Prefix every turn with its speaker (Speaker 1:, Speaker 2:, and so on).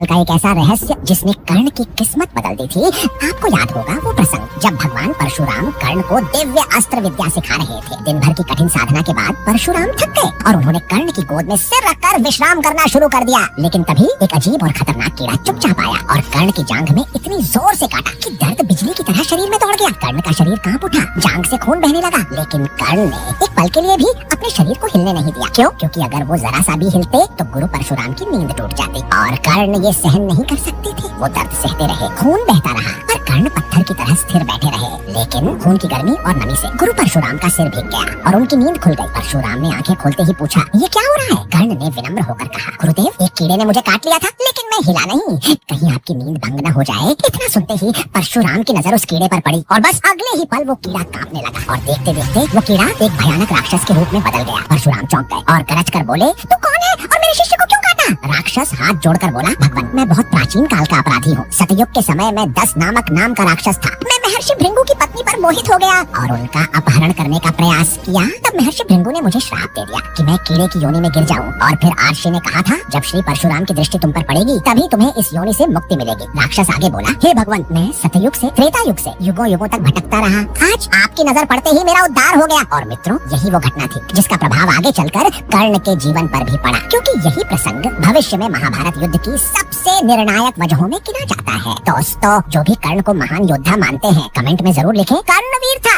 Speaker 1: का एक ऐसा रहस्य जिसने कर्ण की किस्मत बदल दी थी। आपको याद होगा वो प्रसंग जब भगवान परशुराम कर्ण को दिव्य अस्त्र विद्या सिखा रहे थे। दिन भर की कठिन साधना के बाद परशुराम थक गए और उन्होंने कर्ण की गोद में सिर रखकर विश्राम करना शुरू कर दिया। लेकिन तभी एक अजीब और खतरनाक कीड़ा चुपचाप आया और कर्ण की जांघ में इतनी जोर से काटा कि दर्द बिजली की तरह शरीर में दौड़ गया। कर्ण का शरीर कांप उठा, जांघ से खून बहने लगा, लेकिन कर्ण ने एक पल के लिए भी अपने शरीर को हिलने नहीं दिया। क्यों? क्योंकि अगर वो जरा सा भी हिलते तो गुरु परशुराम की नींद टूट जाती और कर्ण ये सहन नहीं कर सकते थे। वो दर्द सहते रहे, खून बहता रहा, पर कर्ण पत्थर की तरह स्थिर बैठे रहे। लेकिन खून की गर्मी और नमी से गुरु परशुराम का सिर भीग गया और उनकी नींद खुल गई। परशुराम ने आंखें खोलते ही पूछा, ये क्या हो रहा है? कर्ण ने विनम्र होकर कहा, गुरुदेव, एक कीड़े ने मुझे काट लिया था, लेकिन मैं हिला नहीं। कहीं आपकी नींद भंग न हो जाए। इतना सुनते ही परशुराम की नजर उस कीड़े पर पड़ी और बस अगले ही पल वो कीड़ा कांपने लगा और देखते देखते वो कीड़ा एक भयानक राक्षस के रूप में बदल गया। परशुराम चौंक गए और गरज कर बोले, तू कौन है और मेरे शिष्य को क्यों काटा? राक्षस हाथ जोड़कर बोला, भगवान, मैं बहुत प्राचीन काल का अपराधी हूँ। सतयुग के समय में 10 नामक नाम का राक्षस था। मैं महर्षि भृंगु की पत्नी पर मोहित हो गया और उनका अपहरण करने का प्रयास किया। तब महर्षि भृंगु ने मुझे श्राप दे दिया कि मैं कीड़े की योनि में गिर जाऊं। और फिर आर्षि ने कहा था, जब श्री परशुराम की दृष्टि तुम पर पड़ेगी तभी तुम्हें इस योनि से मुक्ति मिलेगी। राक्षस आगे बोला, हे भगवान, मैं सतयुग से त्रेता युग से युगों युगों तक भटकता रहा। आज आपकी नजर पड़ते ही मेरा उद्धार हो गया। और मित्रों, यही वो घटना थी जिसका प्रभाव आगे चलकर कर्ण के जीवन पर भी पड़ा, क्योंकि यही प्रसंग भविष्य में महाभारत युद्ध की सबसे निर्णायक वजहों में गिना जाता है। दोस्तों, जो भी कर्ण को महान योद्धा मानते हैं, कमेंट में जरूर लिखें, कर्णवीर था।